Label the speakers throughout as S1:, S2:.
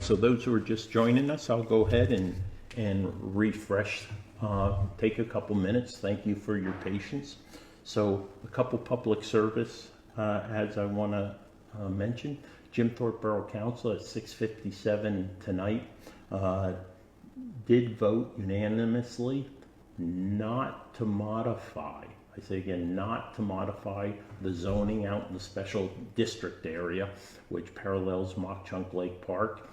S1: So those who are just joining us, I'll go ahead and refresh, take a couple minutes. Thank you for your patience. So a couple public service ads I want to mention. Jim Thorpe Borough Council at 6:57 tonight did vote unanimously not to modify, I say again, not to modify the zoning out in the special district area, which parallels Machunk Lake Park.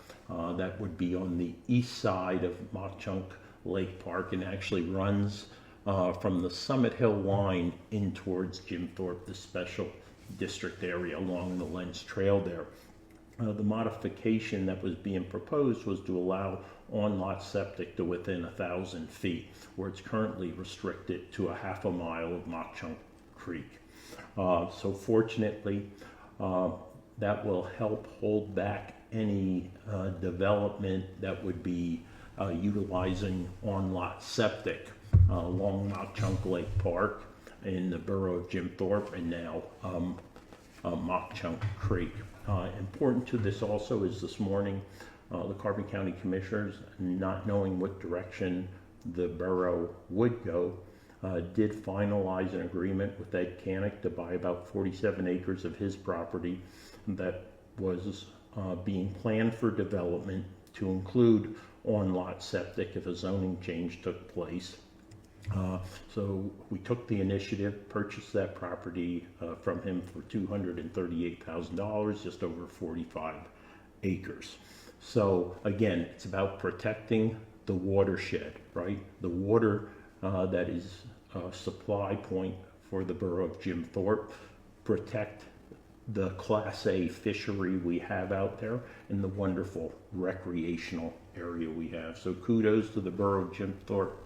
S1: That would be on the east side of Machunk Lake Park and actually runs from the Summit Hill line in towards Jim Thorpe, the special district area along the Lens Trail there. The modification that was being proposed was to allow on-lot septic to within 1,000 feet, where it's currently restricted to a half a mile of Machunk Creek. So fortunately, that will help hold back any development that would be utilizing on-lot septic along Machunk Lake Park in the borough of Jim Thorpe and now Machunk Creek. Important to this also is this morning the Carbon County Commissioners, not knowing what direction the borough would go, did finalize an agreement with Ed Canick to buy about 47 acres of his property that was being planned for development to include on-lot septic if a zoning change took place. So we took the initiative, purchased that property from him for $238,000, just over 45 acres. So again, it's about protecting the watershed, right? The water that is a supply point for the borough of Jim Thorpe, protect the Class A fishery we have out there and the wonderful recreational area we have. So kudos to the borough of Jim Thorpe,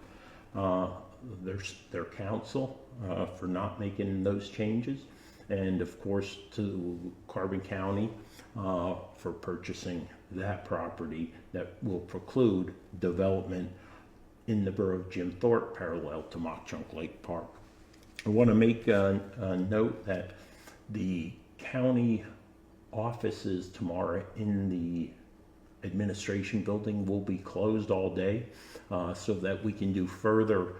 S1: their council for not making those changes, and of course to Carbon County for purchasing that property that will preclude development in the borough of Jim Thorpe parallel to Machunk Lake Park. I want to make a note that the county offices tomorrow in the administration building will be closed all day so that we can do further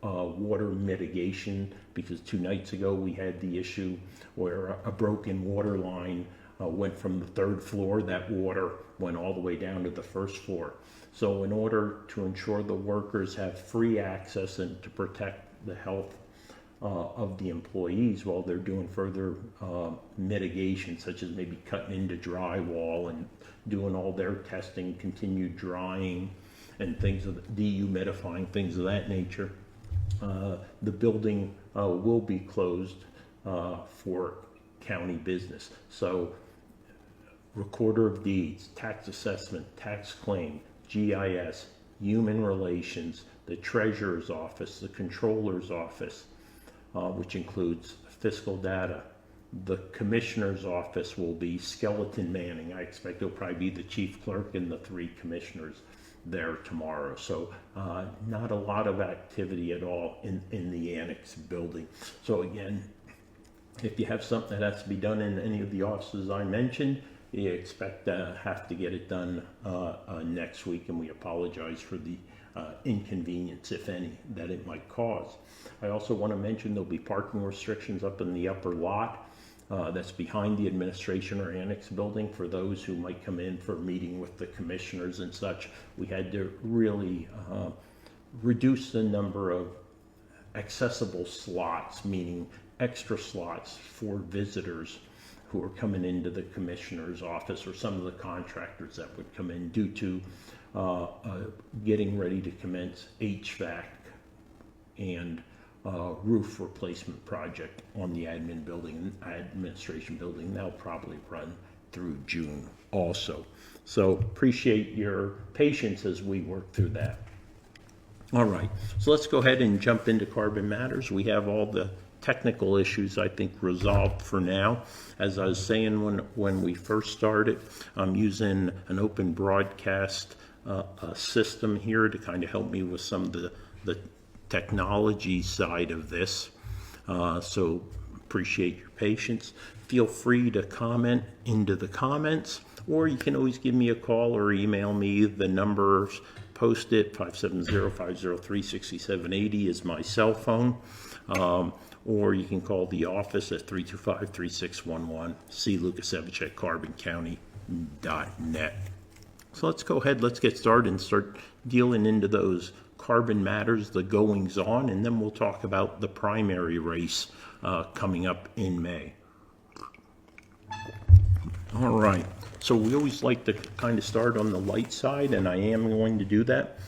S1: water mitigation, because 2 nights ago we had the issue where a broken water line went from the 3rd floor. That water went all the way down to the 1st floor. So in order to ensure the workers have free access and to protect the health of the employees while they're doing further mitigation, such as maybe cutting into drywall and doing all their testing, continued drying and things of dehumidifying, things of that nature, the building will be closed for county business. So recorder of deeds, tax assessment, tax claim, GIS, human relations, the treasurer's office, the controller's office, which includes fiscal data. The commissioner's office will be skeleton manning. I expect it'll probably be the chief clerk and the 3 commissioners there tomorrow. So not a lot of activity at all in the annex building. So again, if you have something that has to be done in any of the offices I mentioned, you expect to have to get it done next week, and we apologize for the inconvenience, if any, that it might cause. I also want to mention there'll be parking restrictions up in the upper lot that's behind the administration or annex building for those who might come in for a meeting with the commissioners and such. We had to really reduce the number of accessible slots, meaning extra slots for visitors who are coming into the commissioner's office or some of the contractors that would come in due to getting ready to commence HVAC and roof replacement project on the administration building. They'll probably run through June also. So appreciate your patience as we work through that. All right, so let's go ahead and jump into Carbon Matters. We have all the technical issues, I think, resolved for now. As I was saying when we first started, I'm using an open broadcast system here to kind of help me with some of the technology side of this. So appreciate your patience. Feel free to comment into the comments or you can always give me a call or email me. The numbers posted, 570-503-6780 is my cell phone. Or you can call the office at 325-3611, clukasevich@carboncounty.net. So let's go ahead, let's get started and start dealing into those carbon matters, the goings on, and then we'll talk about the primary race coming up in May. All right, so we always like to kind of start on the light side, and I am going to do that.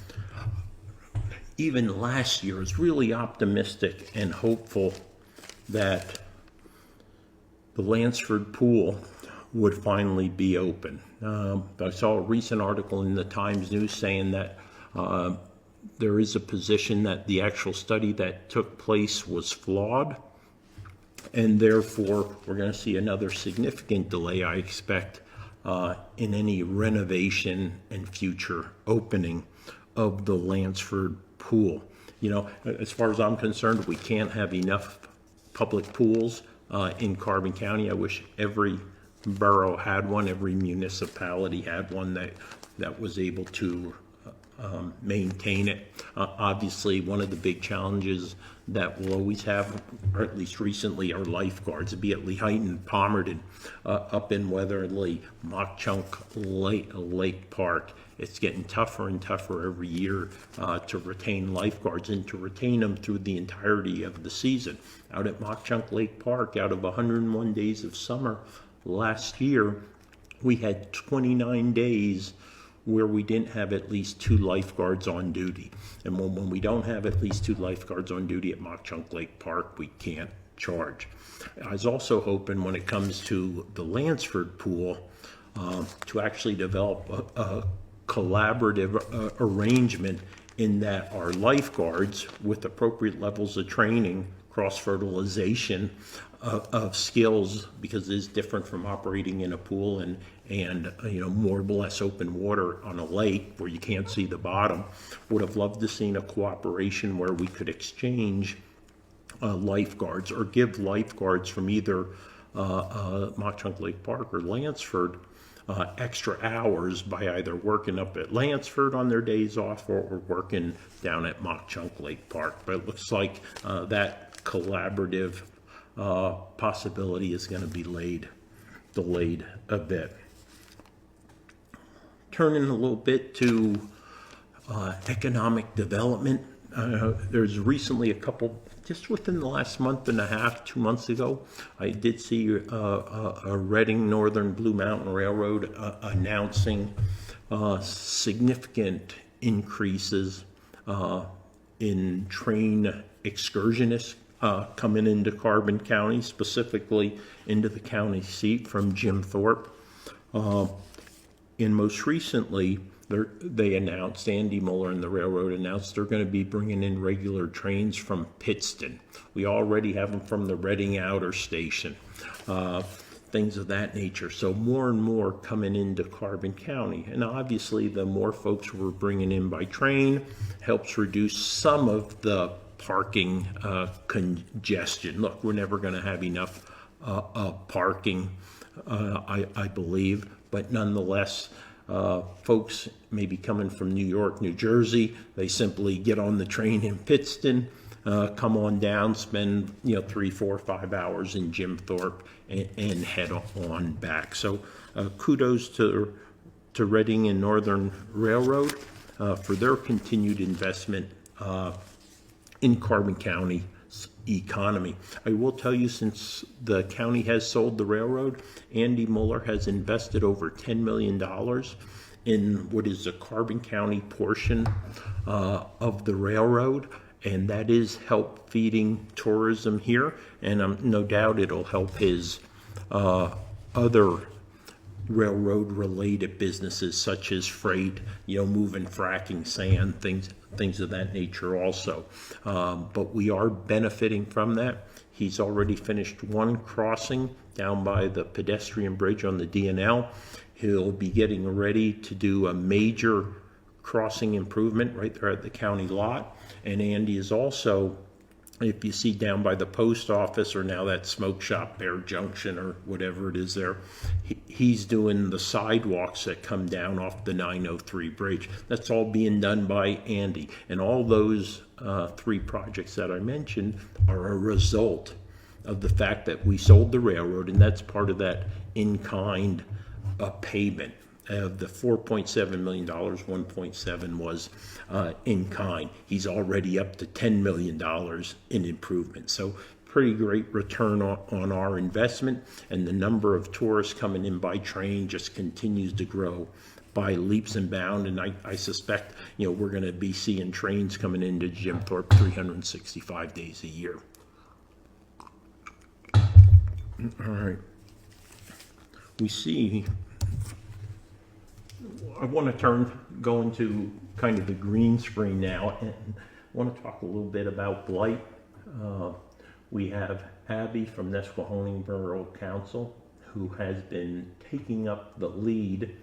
S1: Even last year, I was really optimistic and hopeful that the Lansford pool would finally be open. I saw a recent article in the Times News saying that there is a position that the actual study that took place was flawed, and therefore we're going to see another significant delay, I expect, in any renovation and future opening of the Lansford pool. You know, as far as I'm concerned, we can't have enough public pools in Carbon County. I wish every borough had one, every municipality had one that was able to maintain it. Obviously, one of the big challenges that we'll always have, or at least recently, are lifeguards, be it Lehighton, Palmerton, up in Weatherly, Machunk Lake Park. It's getting tougher and tougher every year to retain lifeguards and to retain them through the entirety of the season. Out at Machunk Lake Park, out of 101 days of summer last year, we had 29 days where we didn't have at least 2 lifeguards on duty. And when we don't have at least 2 lifeguards on duty at Machunk Lake Park, we can't charge. I was also hoping when it comes to the Lansford pool to actually develop a collaborative arrangement in that our lifeguards, with appropriate levels of training, cross-fertilization of skills, because it is different from operating in a pool and you know, more or less open water on a lake where you can't see the bottom. Would have loved to seen a cooperation where we could exchange lifeguards or give lifeguards from either Machunk Lake Park or Lansford extra hours by either working up at Lansford on their days off or working down at Machunk Lake Park. But it looks like that collaborative possibility is going to be delayed a bit. Turning a little bit to economic development. There's recently a couple, just within the last month and a half, 2 months ago, I did see a Reading Northern Blue Mountain Railroad announcing significant increases in train excursionists coming into Carbon County, specifically into the county seat from Jim Thorpe. And most recently, they announced, Andy Muller and the railroad announced they're going to be bringing in regular trains from Pittston. We already have them from the Reading Outer Station, things of that nature. So more and more coming into Carbon County. And obviously, the more folks we're bringing in by train helps reduce some of the parking congestion. Look, we're never going to have enough parking, I believe, but nonetheless, folks maybe coming from New York, New Jersey, they simply get on the train in Pittston, come on down, spend 3, 4, 5 hours in Jim Thorpe, and head on back. So kudos to Reading and Northern Railroad for their continued investment in Carbon County economy. I will tell you, since the county has sold the railroad, Andy Muller has invested over $10 million in what is the Carbon County portion of the railroad, and that is help feeding tourism here, and no doubt it'll help his other railroad related businesses such as freight, moving fracking sand, things of that nature also. But we are benefiting from that. He's already finished one crossing down by the pedestrian bridge on the DNL. He'll be getting ready to do a major crossing improvement right there at the county lot. And Andy is also if you see down by the post office, or now that smoke shop, Bear Junction, or whatever it is there, he's doing the sidewalks that come down off the 903 bridge. That's all being done by Andy. And all those 3 projects that I mentioned are a result of the fact that we sold the railroad, and that's part of that in-kind payment. Of the $4.7 million, 1.7 was in kind. He's already up to $10 million in improvement. So pretty great return on our investment, and the number of tourists coming in by train just continues to grow by leaps and bounds. And I suspect, we're going to be seeing trains coming into Jim Thorpe 365 days a year. All right. We see. I want to go into kind of the green screen now, and I want to talk a little bit about blight. We have Abby from Nesquehoning Borough Council, who has been taking up the lead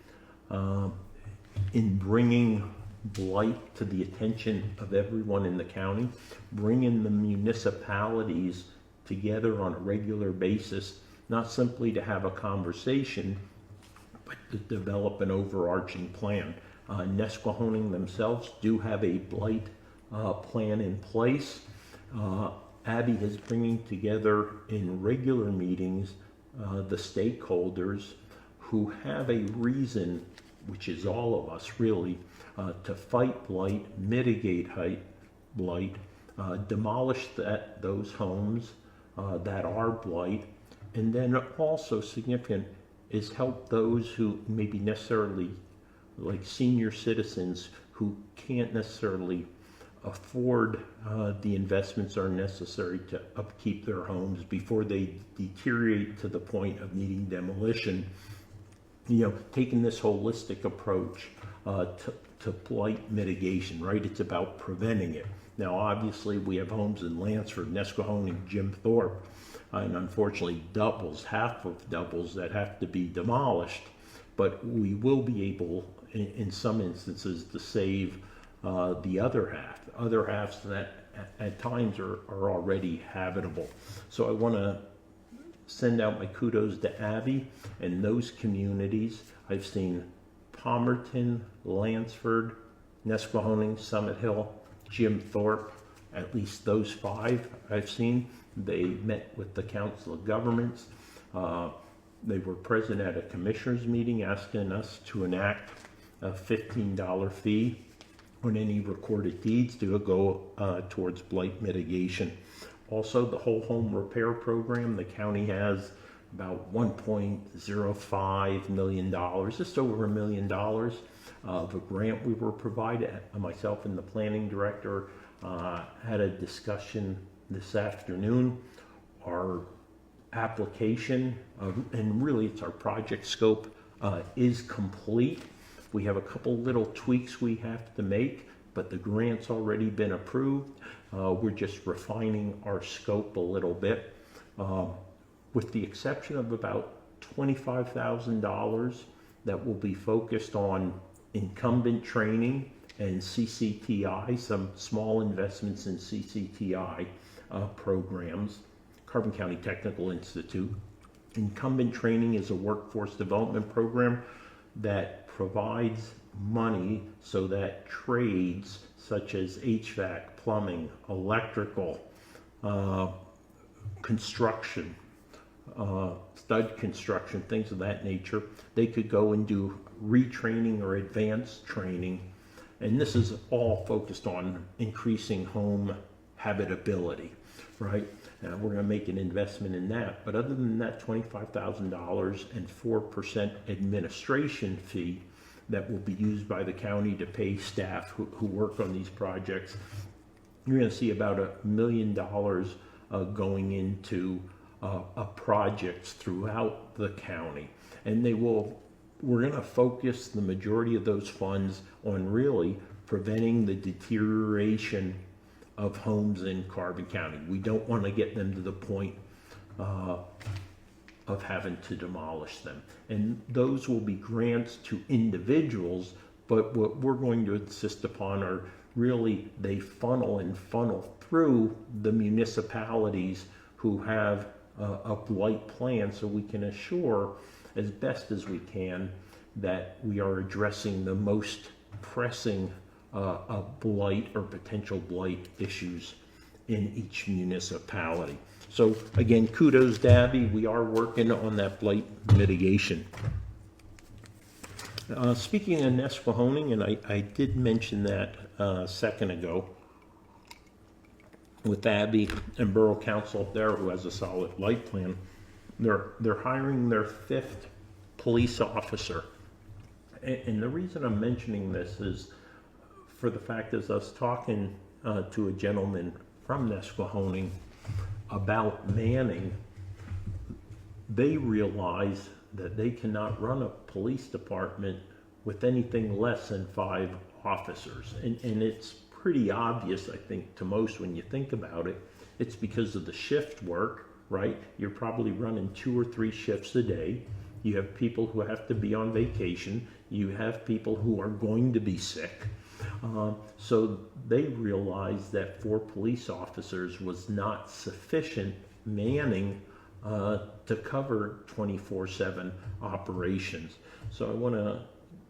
S1: in bringing blight to the attention of everyone in the county, bringing the municipalities together on a regular basis, not simply to have a conversation, but to develop an overarching plan. Nesquehoning themselves do have a blight plan in place. Abby is bringing together in regular meetings the stakeholders who have a reason, which is all of us really, to fight blight, mitigate blight, demolish those homes that are blight, and then also significant is help those who maybe necessarily, like senior citizens who can't necessarily afford the investments are necessary to upkeep their homes before they deteriorate to the point of needing demolition. Taking this holistic approach to blight mitigation, right? It's about preventing it. Now, obviously, we have homes in Lansford, Nesquehoning, Jim Thorpe, and unfortunately half of doubles that have to be demolished, but we will be able in some instances to save the other halves that at times are already habitable. So I want to send out my kudos to Abby and those communities. I've seen Palmerton, Lansford, Nesquehoning, Summit Hill, Jim Thorpe, at least those 5 I've seen. They met with the Council of Governments. They were present at a commissioners meeting asking us to enact a $15 fee on any recorded deeds to go towards blight mitigation. Also, the whole home repair program, the county has about $1.05 million, just over $1 million of a grant we were provided. Myself and the planning director had a discussion this afternoon. Our application, and really it's our project scope, is complete. We have a couple little tweaks we have to make, but the grant's already been approved. We're just refining our scope a little bit, with the exception of about $25,000 that will be focused on incumbent training and CCTI, some small investments in CCTI programs, Carbon County Technical Institute. Incumbent training is a workforce development program that provides money so that trades such as HVAC, plumbing, electrical, construction, stud construction, things of that nature, they could go and do retraining or advanced training. And this is all focused on increasing home habitability, right? We're going to make an investment in that. But other than that, $25,000 and 4% administration fee that will be used by the county to pay staff who work on these projects, you're going to see about $1 million going into projects throughout the county. And we're going to focus the majority of those funds on really preventing the deterioration of homes in Carbon County. We don't want to get them to the point of having to demolish them. And those will be grants to individuals, but what we're going to insist upon are really they funnel through the municipalities who have a blight plan, so we can assure as best as we can that we are addressing the most pressing blight or potential blight issues in each municipality. So again, kudos to Abby. We are working on that blight mitigation. Speaking of Nesquehoning, and I did mention that a second ago, with Abby and Borough Council up there, who has a solid blight plan, they're hiring their 5th police officer. And the reason I'm mentioning this is for the fact is I was talking to a gentleman from Nesquehoning about manning. They realize that they cannot run a police department with anything less than 5 officers. And it's pretty obvious, I think, to most when you think about it. It's because of the shift work, right? You're probably running 2 or 3 shifts a day. You have people who have to be on vacation. You have people who are going to be sick. So they realized that 4 police officers was not sufficient manning to cover 24/7 operations. So I want to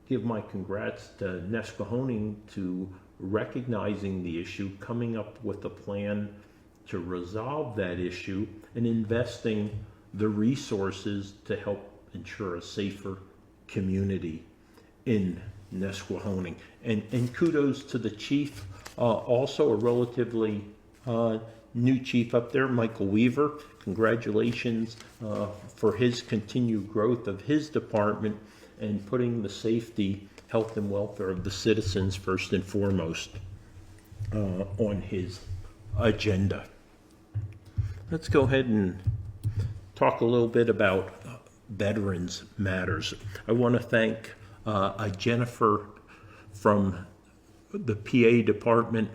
S1: give my congrats to Nesquehoning to recognizing the issue, coming up with a plan to resolve that issue, and investing the resources to help ensure a safer community in Nesquehoning. And kudos to the chief, also a relatively new chief up there, Michael Weaver. Congratulations for his continued growth of his department and putting the safety, health, and welfare of the citizens first and foremost on his agenda. Let's go ahead and talk a little bit about Veterans Matters. I want to thank Jennifer from the PA Department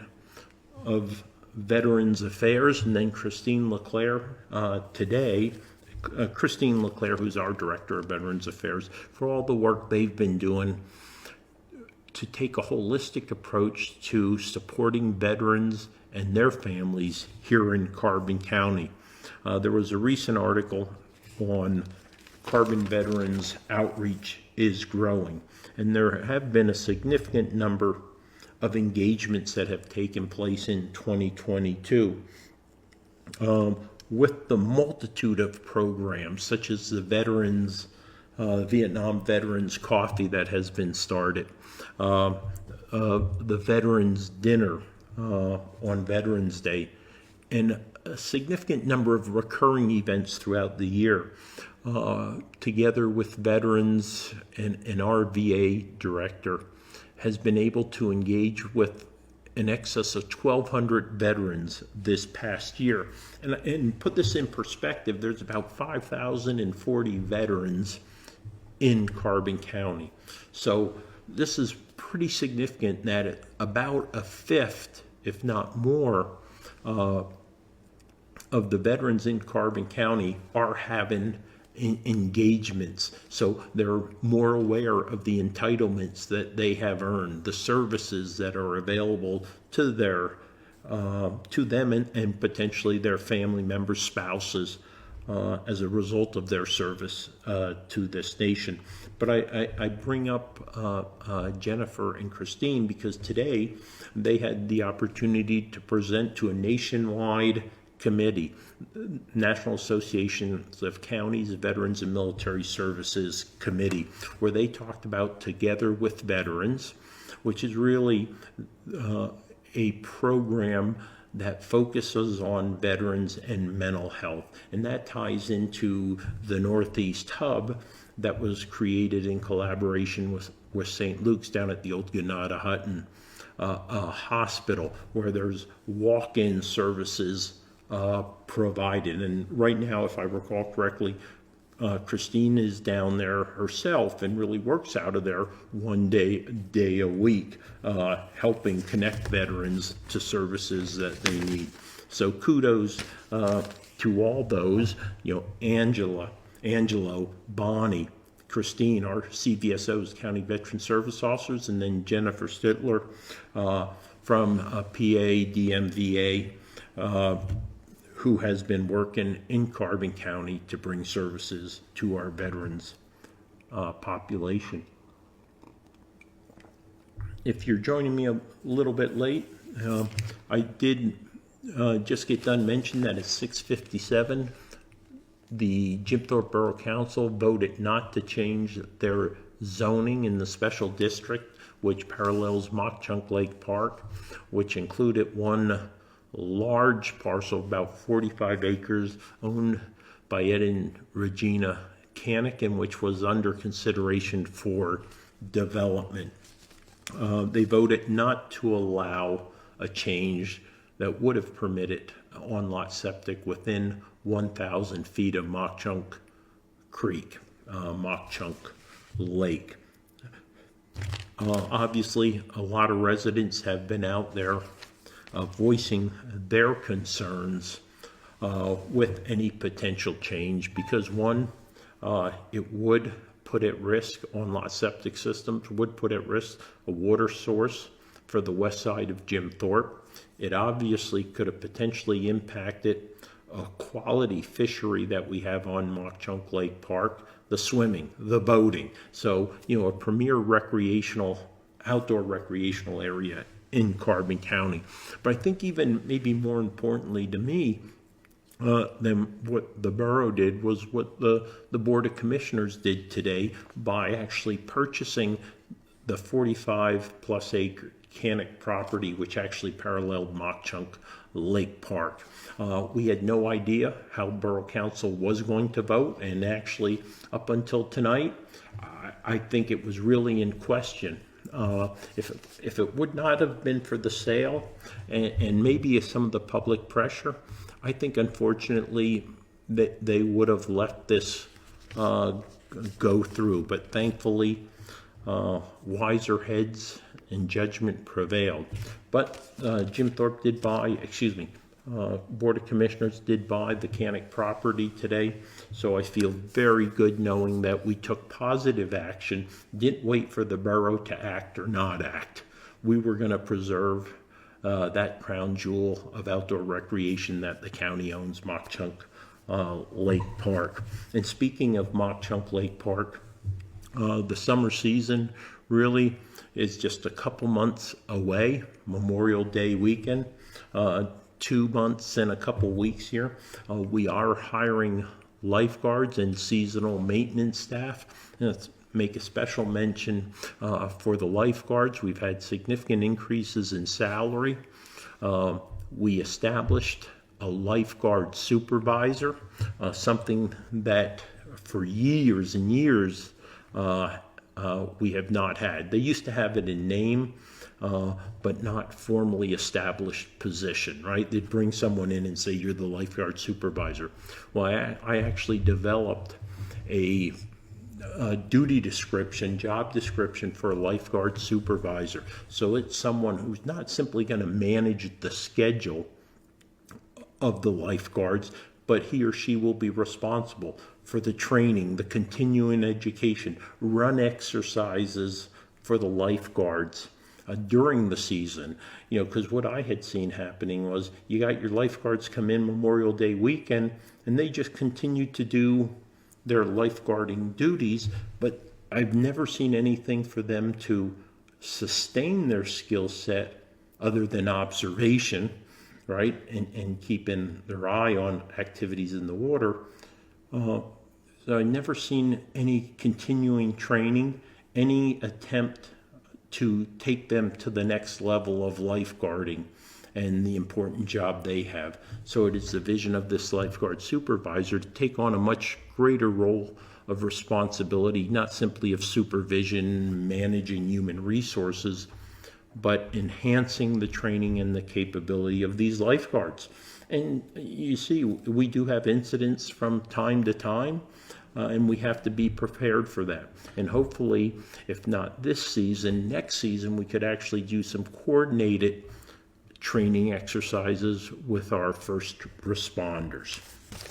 S1: of Veterans Affairs, and then Christine Leclerc today. Christine Leclerc, who's our Director of Veterans Affairs, for all the work they've been doing to take a holistic approach to supporting veterans and their families here in Carbon County. There was a recent article on Carbon Veterans Outreach is growing, and there have been a significant number of engagements that have taken place in 2022 with the multitude of programs such as the Vietnam Veterans Coffee that has been started, the Veterans Dinner on Veterans Day, and a significant number of recurring events throughout the year. Together with veterans and our VA director has been able to engage with in excess of 1,200 veterans this past year. And put this in perspective, there's about 5,040 veterans in Carbon County. So this is pretty significant that about a fifth, if not more, of the veterans in Carbon County are having engagements, so they're more aware of the entitlements that they have earned, the services that are available to them and potentially their family members, spouses, as a result of their service to this nation. But I bring up Jennifer and Christine because today they had the opportunity to present to a nationwide committee, National Associations of Counties, Veterans and Military Services Committee, where they talked about Together with Veterans, which is really a program that focuses on veterans and mental health. And that ties into the Northeast Hub that was created in collaboration with St. Luke's down at the old Granada Hutton Hospital, where there's walk-in services provided. And right now, if I recall correctly, Christine is down there herself and really works out of there one day a week, helping connect veterans to services that they need. So kudos to all those, Angelo, Bonnie, Christine, our CVSOs, County Veteran Service Officers, and then Jennifer Stittler, from PA, DMVA, who has been working in Carbon County to bring services to our veterans population. If you're joining me a little bit late, I did just get done mentioning that at 6:57, the Jim Thorpe Borough Council voted not to change their zoning in the special district, which parallels Machunk Lake Park, which included one large parcel, about 45 acres, owned by Ed and Regina Canican, which was under consideration for development. They voted not to allow a change that would have permitted on-lot septic within 1,000 feet of Machunk Creek, Machunk Lake. Obviously, a lot of residents have been out there voicing their concerns with any potential change because, one, it would put at risk on-lot septic systems, would put at risk a water source for the west side of Jim Thorpe. It obviously could have potentially impacted a quality fishery that we have on Machunk Lake Park, the swimming, the boating. So, a premier outdoor recreational area in Carbon County. But I think even maybe more importantly to me than what the borough did was what the Board of Commissioners did today by actually purchasing the 45 plus acre Canic property, which actually paralleled Machunk Lake Park. We had no idea how Borough Council was going to vote, and actually up until tonight, I think it was really in question. If it would not have been for the sale and maybe some of the public pressure, I think unfortunately that they would have let this go through. But thankfully, wiser heads and judgment prevailed. But Jim Thorpe did buy, Board of Commissioners did buy the Canic property today, so I feel very good knowing that we took positive action, didn't wait for the borough to act or not act. We were going to preserve that crown jewel of outdoor recreation that the county owns, Machunk Lake Park. And speaking of Machunk Lake Park, the summer season really is just a couple months away, Memorial Day weekend. 2 months and a couple weeks here. We are hiring lifeguards and seasonal maintenance staff. Let's make a special mention for the lifeguards. We've had significant increases in salary. We established a lifeguard supervisor, something that for years and years we have not had. They used to have it in name, but not formally established position, right? They'd bring someone in and say, you're the lifeguard supervisor. Well, I actually developed a duty description, job description for a lifeguard supervisor. So it's someone who's not simply going to manage the schedule of the lifeguards, but he or she will be responsible for the training, the continuing education, run exercises for the lifeguards during the season. Because what I had seen happening was you got your lifeguards come in Memorial Day weekend and they just continue to do their lifeguarding duties, but I've never seen anything for them to sustain their skill set other than observation, right? And keeping their eye on activities in the water. So I've never seen any continuing training, any attempt to take them to the next level of lifeguarding and the important job they have. So it is the vision of this lifeguard supervisor to take on a much greater role of responsibility, not simply of supervision, managing human resources, but enhancing the training and the capability of these lifeguards. And you see, we do have incidents from time to time, and we have to be prepared for that. And hopefully, if not this season, next season, we could actually do some coordinated training exercises with our first responders.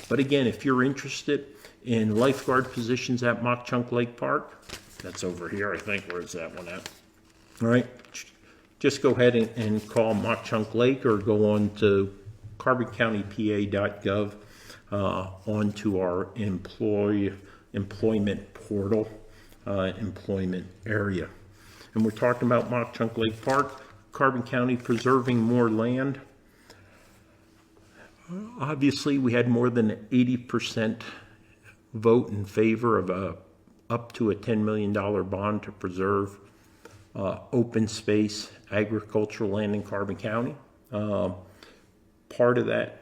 S1: But again, if you're interested in lifeguard positions at Machunk Lake Park, that's over here, I think. Where's that one at? All right. just go ahead and call Machunk Lake or go on to carboncountypa.gov onto our employment portal, employment area. And we're talking about Machunk Lake Park, Carbon County preserving more land. Obviously, we had more than 80% vote in favor of up to a $10 million bond to preserve open space agricultural land in Carbon County. Part of that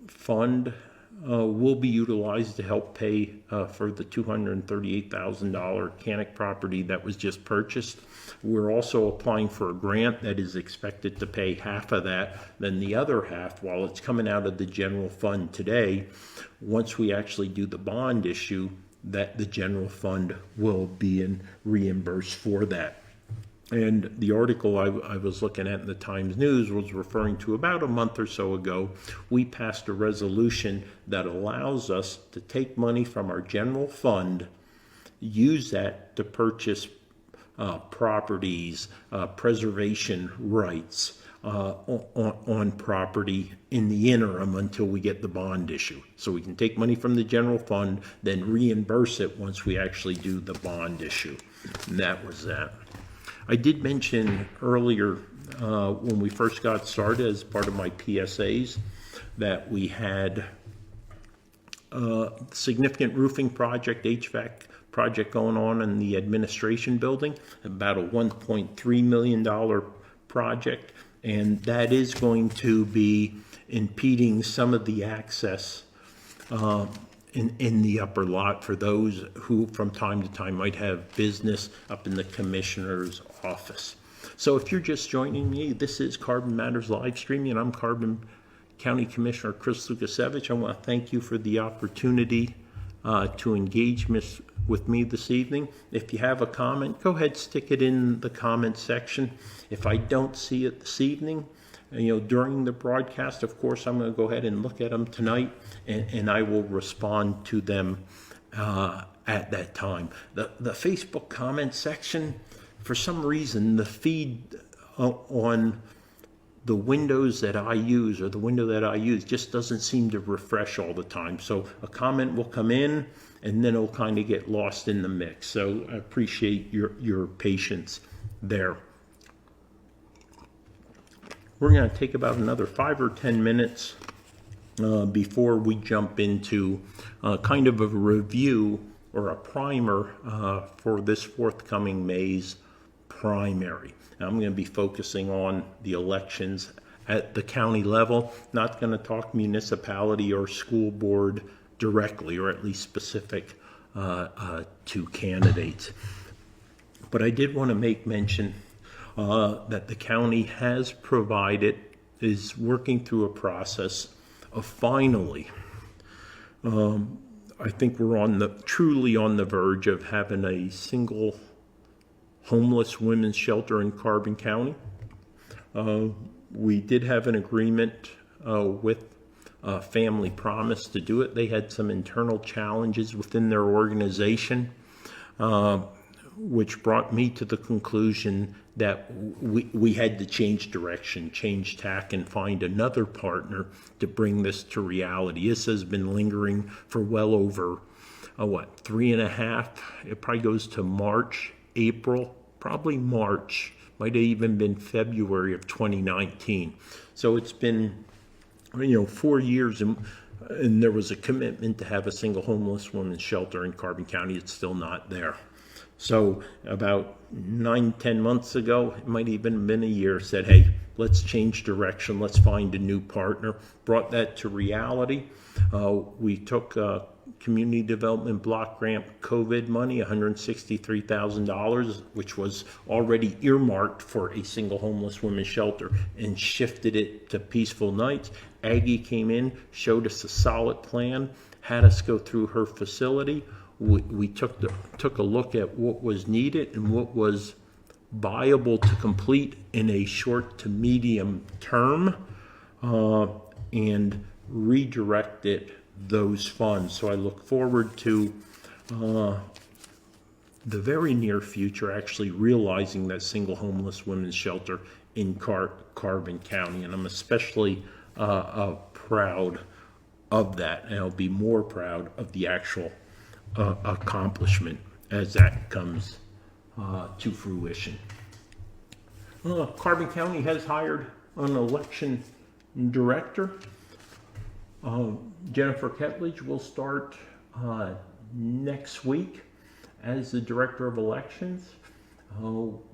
S1: fund will be utilized to help pay for the $238,000 Canic property that was just purchased. We're also applying for a grant that is expected to pay half of that. Then the other half, while it's coming out of the general fund today, once we actually do the bond issue, that the general fund will be reimbursed for that. And the article I was looking at in the Times News was referring to about a month or so ago, we passed a resolution that allows us to take money from our general fund, use that to purchase properties, preservation rights on property in the interim until we get the bond issue. So we can take money from the general fund, then reimburse it once we actually do the bond issue. And that was that. I did mention earlier when we first got started as part of my PSAs that we had a significant roofing project, HVAC project going on in the administration building, about a $1.3 million project, and that is going to be impeding some of the access in the upper lot for those who from time to time might have business up in the commissioner's office. So if you're just joining me, this is Carbon Matters live streaming, and I'm Carbon County Commissioner Chris Lukasiewicz. I want to thank you for the opportunity to engage with me this evening. If you have a comment, go ahead, stick it in the comment section. If I don't see it this evening, during the broadcast, of course, I'm going to go ahead and look at them tonight, and I will respond to them at that time. The Facebook comment section, for some reason, the feed on the windows that I use, or the window that I use, just doesn't seem to refresh all the time. So a comment will come in, and then it'll kind of get lost in the mix. So I appreciate your patience there. We're going to take about another 5 or 10 minutes before we jump into kind of a review or a primer for this forthcoming May's primary. Now, I'm going to be focusing on the elections at the county level, not going to talk municipality or school board directly, or at least specific to candidates. But I did want to make mention that the county is working through a process of finally, I think we're truly on the verge of having a single homeless women's shelter in Carbon County. We did have an agreement with Family Promise to do it. They had some internal challenges within their organization, which brought me to the conclusion that we had to change direction, change tack, and find another partner to bring this to reality. This has been lingering for well over, 3.5? It probably goes to March, April, probably March, might have even been February of 2019. So it's been, 4 years, and there was a commitment to have a single homeless women's shelter in Carbon County. It's still not there. So about 9-10 months ago, it might even have been a year, said, hey, let's change direction. Let's find a new partner. Brought that to reality. We took community development block grant COVID money, $163,000, which was already earmarked for a single homeless women's shelter, and shifted it to Peaceful Nights. Aggie came in, showed us a solid plan, had us go through her facility. We took a look at what was needed and what was viable to complete in a short to medium term, and redirected those funds. So I look forward to the very near future actually realizing that single homeless women's shelter in Carbon County, and I'm especially proud of that, and I'll be more proud of the actual accomplishment as that comes to fruition. Carbon County has hired an election director. Jennifer Ketledge will start next week as the director of elections.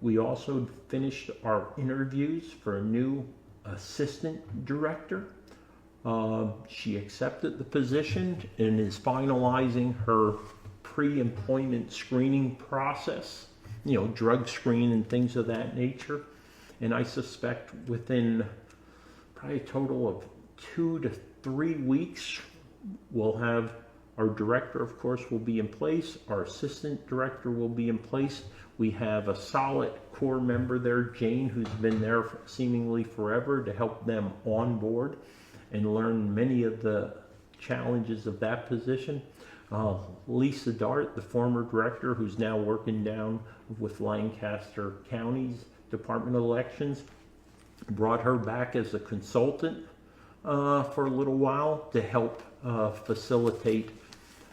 S1: We also finished our interviews for a new assistant director. She accepted the position and is finalizing her pre-employment screening process, drug screen and things of that nature. And I suspect within probably a total of 2 to 3 weeks, we'll have our director, of course, will be in place. Our assistant director will be in place. We have a solid core member there, Jane, who's been there seemingly forever to help them on board and learn many of the challenges of that position. Lisa Dart, the former director, who's now working down with Lancaster County's Department of Elections, brought her back as a consultant for a little while to help facilitate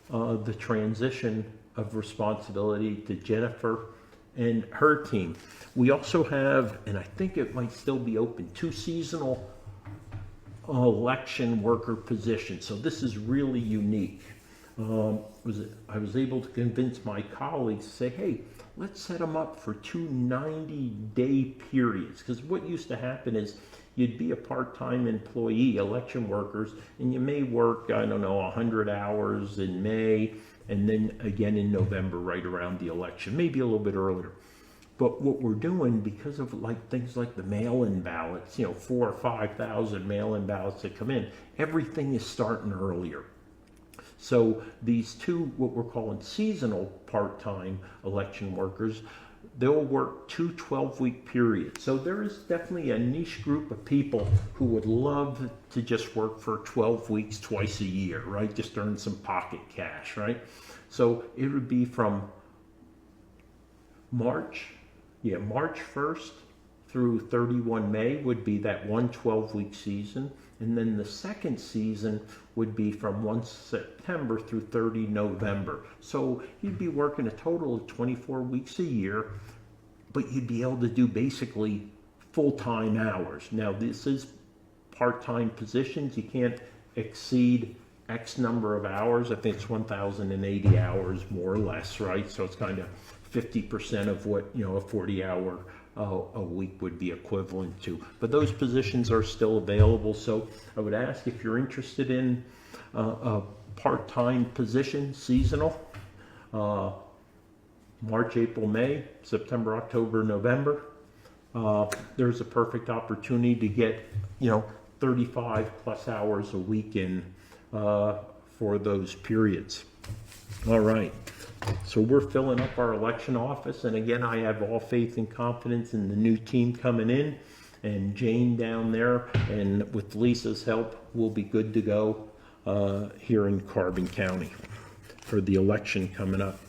S1: the transition of responsibility to Jennifer and her team. We also have, and I think it might still be open, 2 seasonal election worker positions. So this is really unique. I was able to convince my colleagues to say, hey, let's set them up for 2 90-day periods. Because what used to happen is you'd be a part-time employee, election workers, and you may work, 100 hours in May, and then again in November, right around the election, maybe a little bit earlier. But what we're doing, because of things like the mail-in ballots, 4,000 or 5,000 mail-in ballots that come in, everything is starting earlier. So these 2, what we're calling seasonal part-time election workers, they'll work 2 12-week periods. So there is definitely a niche group of people who would love to just work for 12 weeks twice a year, right? Just earn some pocket cash, right? So it would be from March 1st through 31 May would be that 1 12-week season. And then the second season would be from 1 September through 30 November. So you'd be working a total of 24 weeks a year, but you'd be able to do basically full-time hours. Now, this is part-time positions. You can't exceed X number of hours. I think it's 1,080 hours, more or less, right? So it's kind of 50% of what, a 40-hour a week would be equivalent to. But those positions are still available. So I would ask if you're interested in a part-time position, seasonal, March, April, May, September, October, November. There's a perfect opportunity to get, 35 plus hours a week in for those periods. All right. So we're filling up our election office, and again, I have all faith and confidence in the new team coming in, and Jane down there, and with Lisa's help, we'll be good to go here in Carbon County for the election coming up.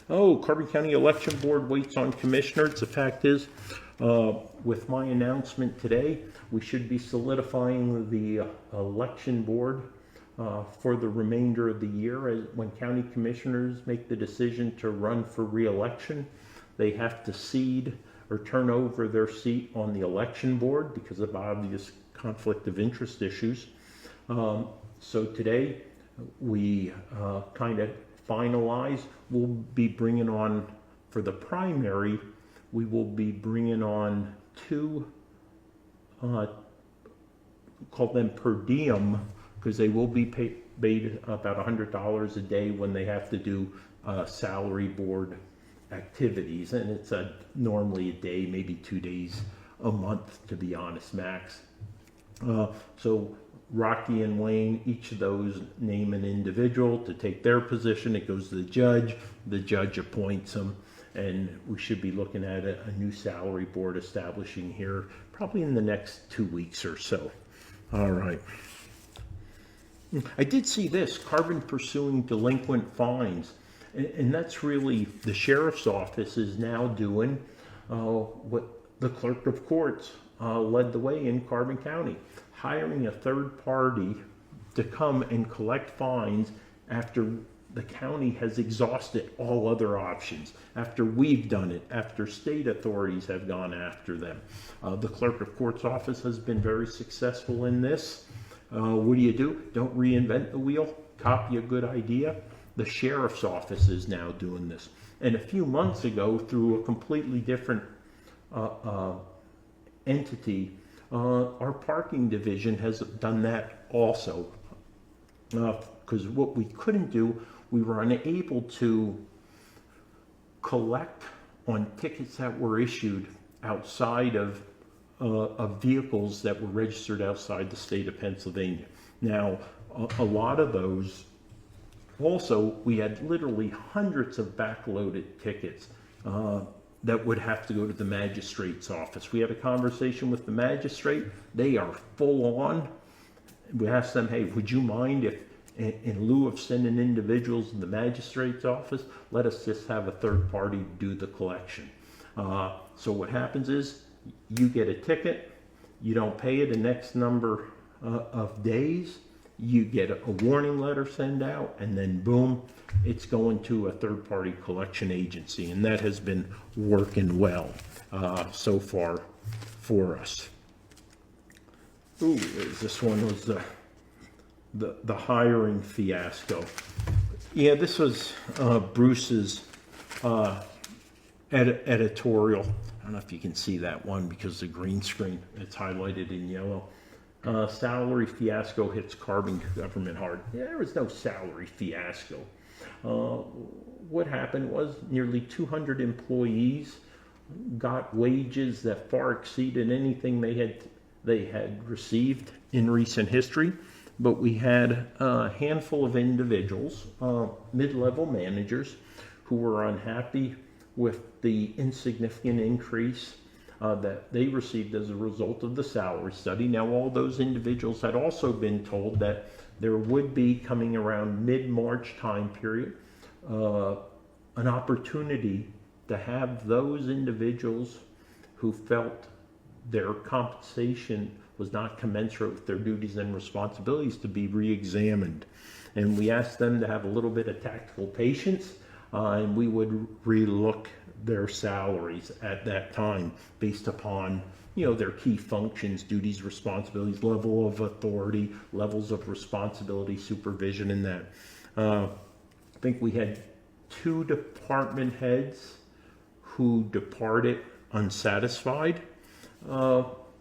S1: Oh, Carbon County Election Board waits on commissioners. The fact is, with my announcement today, we should be solidifying the election board for the remainder of the year. As when county commissioners make the decision to run for re-election, they have to cede or turn over their seat on the election board because of obvious conflict of interest issues. So today we kind of finalize. We'll be bringing on, for the primary, we will be bringing on 2, call them per diem, because they will be paid about $100 a day when they have to do salary board activities. And it's normally a day, maybe 2 days a month, to be honest, max. So Rocky and Wayne, each of those name an individual to take their position. It goes to the judge appoints them, and we should be looking at a new salary board establishing here probably in the next 2 weeks or so. All right. I did see this, Carbon pursuing delinquent fines. And that's really, the sheriff's office is now doing what the clerk of courts led the way in Carbon County, hiring a third party to come and collect fines after the county has exhausted all other options, after we've done it, after state authorities have gone after them. The clerk of court's office has been very successful in this. What do? Don't reinvent the wheel, copy a good idea. The sheriff's office is now doing this. And a few months ago, through a completely different entity, our parking division has done that also. Because what we couldn't do, we were unable to collect on tickets that were issued outside of vehicles that were registered outside the state of Pennsylvania. Now, a lot of those, also, we had literally hundreds of backloaded tickets that would have to go to the magistrate's office. We had a conversation with the magistrate. They are full on. We asked them, hey, would you mind if, in lieu of sending individuals to the magistrate's office, let us just have a third party do the collection. So what happens is, you get a ticket, you don't pay it the next number of days, you get a warning letter sent out, and then boom, it's going to a third party collection agency. And that has been working well so far for us. Ooh, this one was the hiring fiasco. Yeah, this was Bruce's editorial. I don't know if you can see that one because the green screen, it's highlighted in yellow. Salary fiasco hits carbon government hard. Yeah, there was no salary fiasco. What happened was nearly 200 employees got wages that far exceeded anything they had received in recent history. But we had a handful of individuals, mid-level managers, who were unhappy with the insignificant increase that they received as a result of the salary study. Now, all those individuals had also been told that there would be, coming around mid-March time period, an opportunity to have those individuals who felt their compensation was not commensurate with their duties and responsibilities to be re-examined. And we asked them to have a little bit of tactical patience, and we would relook their salaries at that time based upon, their key functions, duties, responsibilities, level of authority, levels of responsibility, supervision, and that. I think we had 2 department heads who departed unsatisfied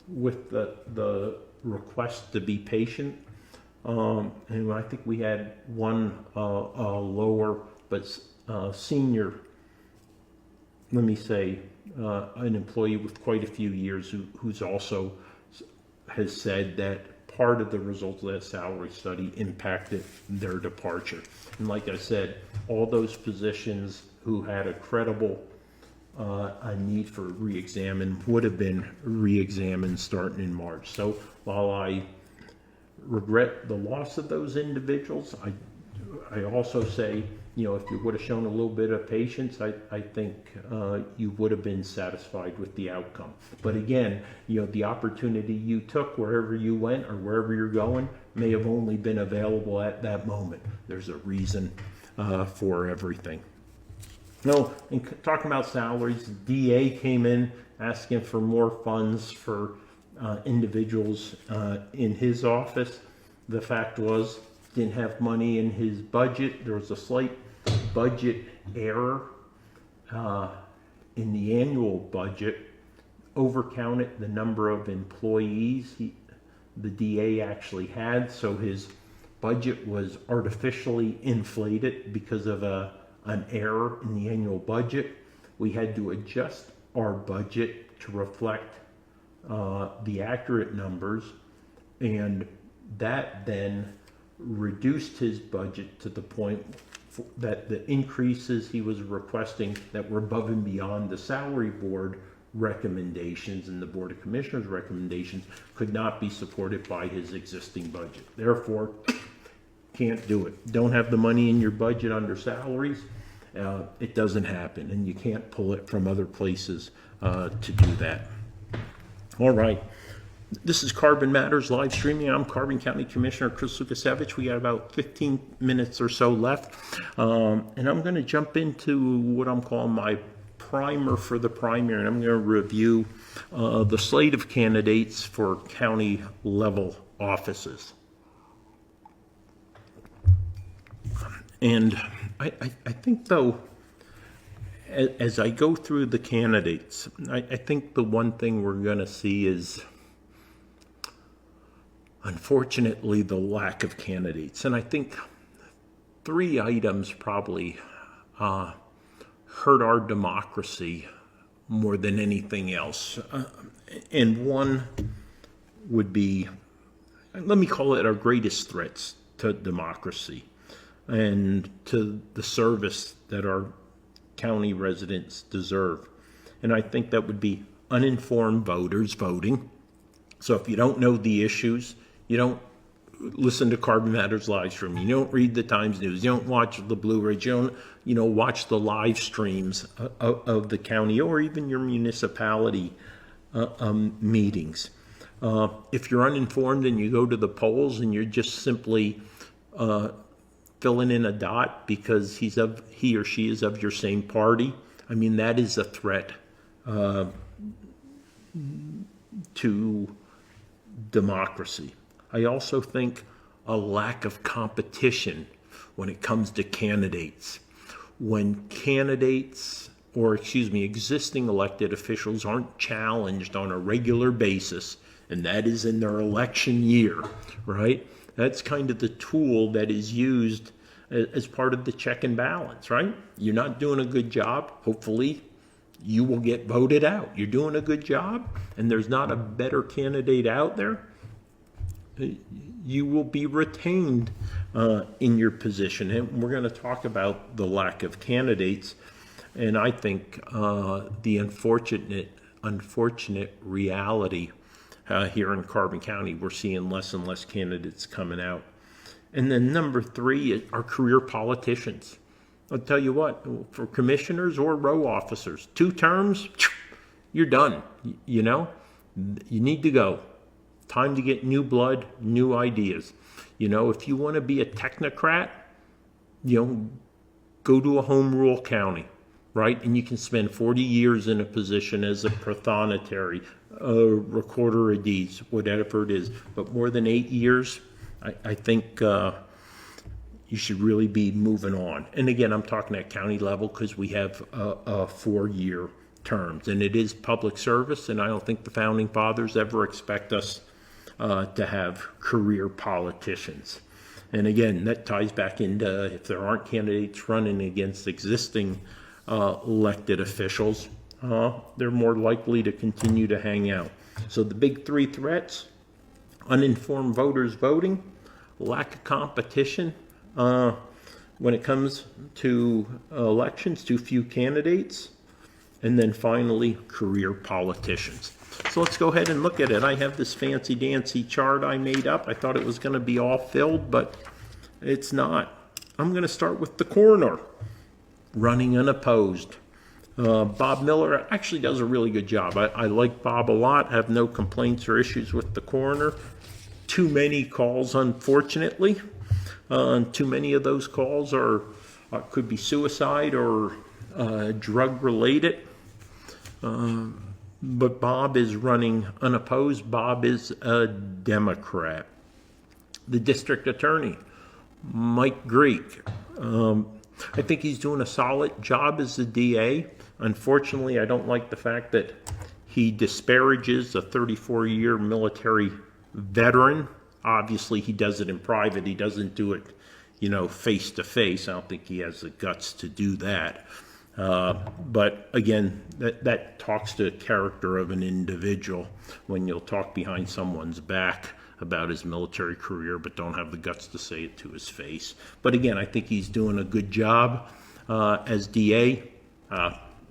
S1: with the request to be patient. And I think we had one lower but senior, let me say, an employee with quite a few years who's also has said that part of the results of that salary study impacted their departure. And like I said, all those positions who had a credible a need for re-examine would have been re-examined starting in March. So while I regret the loss of those individuals, I also say, if you would have shown a little bit of patience, I think you would have been satisfied with the outcome. But again, the opportunity you took wherever you went or wherever you're going may have only been available at that moment. There's a reason for everything. No, in talking about salaries, DA came in asking for more funds for individuals in his office. The fact was, didn't have money in his budget. There was a slight budget error in the annual budget, overcounted the number of employees the DA actually had, so his budget was artificially inflated because of an error in the annual budget. We had to adjust our budget to reflect the accurate numbers, and that then reduced his budget to the point that the increases he was requesting that were above and beyond the salary board recommendations and the Board of Commissioners recommendations could not be supported by his existing budget. Therefore, can't do it. Don't have the money in your budget under salaries, it doesn't happen, and you can't pull it from other places to do that. All right. This is Carbon Matters live streaming. I'm Carbon County Commissioner Chris Lukasiewicz. We got about 15 minutes or so left. And I'm going to jump into what I'm calling my primer for the primary. And I'm going to review the slate of candidates for county level offices. And I think, though, as I go through the candidates, I think the one thing we're going to see is, unfortunately, the lack of candidates. And I think 3 items probably hurt our democracy more than anything else. And one would be, let me call it, our greatest threats to democracy and to the service that our county residents deserve. And I think that would be uninformed voters voting. So if you don't know the issues, you don't listen to Carbon Matters live stream, you don't read the Times News, you don't watch the Blu-rays, you don't watch the live streams of the county or even your municipality meetings. If you're uninformed and you go to the polls and you're just simply filling in a dot because he or she is of your same party, I mean, that is a threat to democracy. I also think a lack of competition when it comes to candidates. When candidates, or existing elected officials aren't challenged on a regular basis, and that is in their election year, right? That's kind of the tool that is used as part of the check and balance, right? You're not doing a good job, hopefully you will get voted out. You're doing a good job, and there's not a better candidate out there, you will be retained in your position. And we're going to talk about the lack of candidates. And I think the unfortunate reality here in Carbon County, we're seeing less and less candidates coming out. And then number 3 are career politicians. I'll tell you what, for commissioners or row officers, 2 terms, you're done. You need to go. Time to get new blood, new ideas. If you want to be a technocrat, go to a home rule county, right? And you can spend 40 years in a position as a prothonotary, a recorder of deeds, whatever it is. But more than 8 years, I think you should really be moving on. And again, I'm talking at county level because we have 4-year terms. And it is public service, and I don't think the Founding Fathers ever expect us to have career politicians. And again, that ties back into if there aren't candidates running against existing elected officials, they're more likely to continue to hang out. So the big 3 threats: uninformed voters voting, lack of competition when it comes to elections, too few candidates, and then finally, career politicians. So let's go ahead and look at it. I have this fancy dancy chart I made up. I thought it was going to be all filled, but it's not. I'm going to start with the coroner, running unopposed. Bob Miller actually does a really good job. I like Bob a lot. I have no complaints or issues with the coroner. Too many calls, unfortunately. Too many of those calls could be suicide or drug related. But Bob is running unopposed. Bob is a Democrat. The district attorney, Mike Greek. I think he's doing a solid job as a DA. Unfortunately, I don't like the fact that he disparages a 34-year military veteran. Obviously, he does it in private. He doesn't do it, face to face. I don't think he has the guts to do that. But again, that talks to the character of an individual when you'll talk behind someone's back about his military career, but don't have the guts to say it to his face. But again, I think he's doing a good job as DA.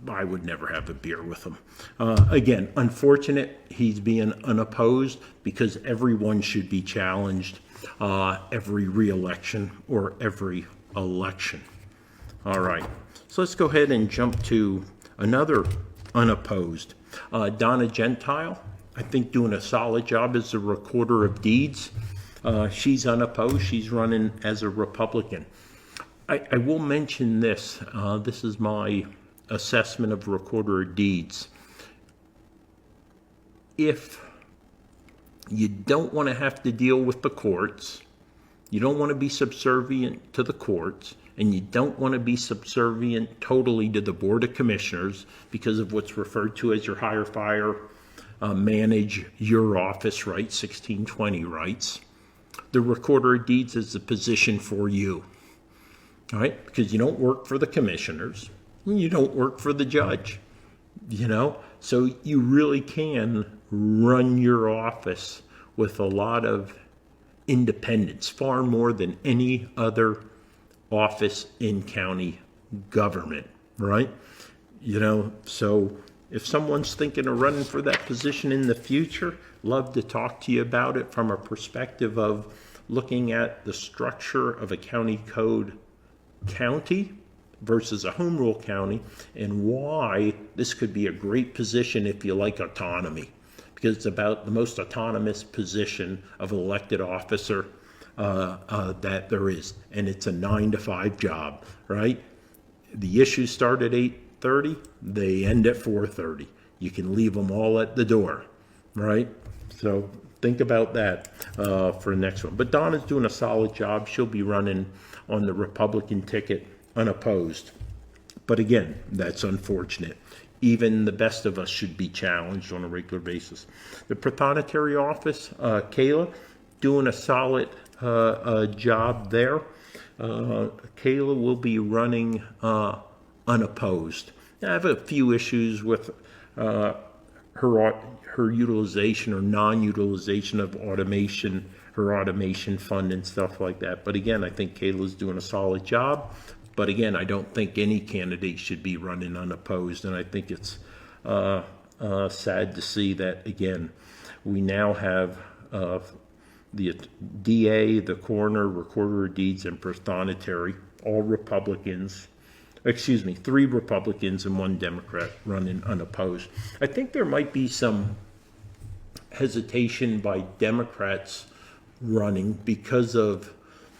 S1: I would never have a beer with him. Again, unfortunate he's being unopposed because everyone should be challenged every re-election or every election. All right. So let's go ahead and jump to another unopposed. Donna Gentile, I think doing a solid job as a recorder of deeds. She's unopposed. She's running as a Republican. I will mention this. This is my assessment of recorder of deeds. If you don't want to have to deal with the courts, you don't want to be subservient to the courts, and you don't want to be subservient totally to the Board of Commissioners because of what's referred to as your hire, fire, manage your office rights, 1620 rights, the recorder of deeds is the position for you. All right, because you don't work for the commissioners, and you don't work for the judge, so you really can run your office with a lot of independence, far more than any other office in county government, right? So if someone's thinking of running for that position in the future, love to talk to you about it from a perspective of looking at the structure of a county code county versus a home rule county, and why this could be a great position if you like autonomy, because it's about the most autonomous position of an elected officer that there is, and it's a 9-to-5 job, right? The issues start at 8:30, they end at 4:30. You can leave them all at the door, right? So think about that for the next one. But Donna's doing a solid job. She'll be running on the Republican ticket unopposed. But again, that's unfortunate. Even the best of us should be challenged on a regular basis. The Prothonotary office, Kayla, doing a solid job there. Kayla will be running unopposed. I have a few issues with her utilization or non-utilization of automation, her automation fund and stuff like that. But again, I think Kayla's doing a solid job. But again, I don't think any candidate should be running unopposed. And I think it's sad to see that, again, we now have the DA, the coroner, recorder of deeds, and Prothonotary, all Republicans. 3 Republicans and 1 Democrat running unopposed. I think there might be some hesitation by Democrats running because of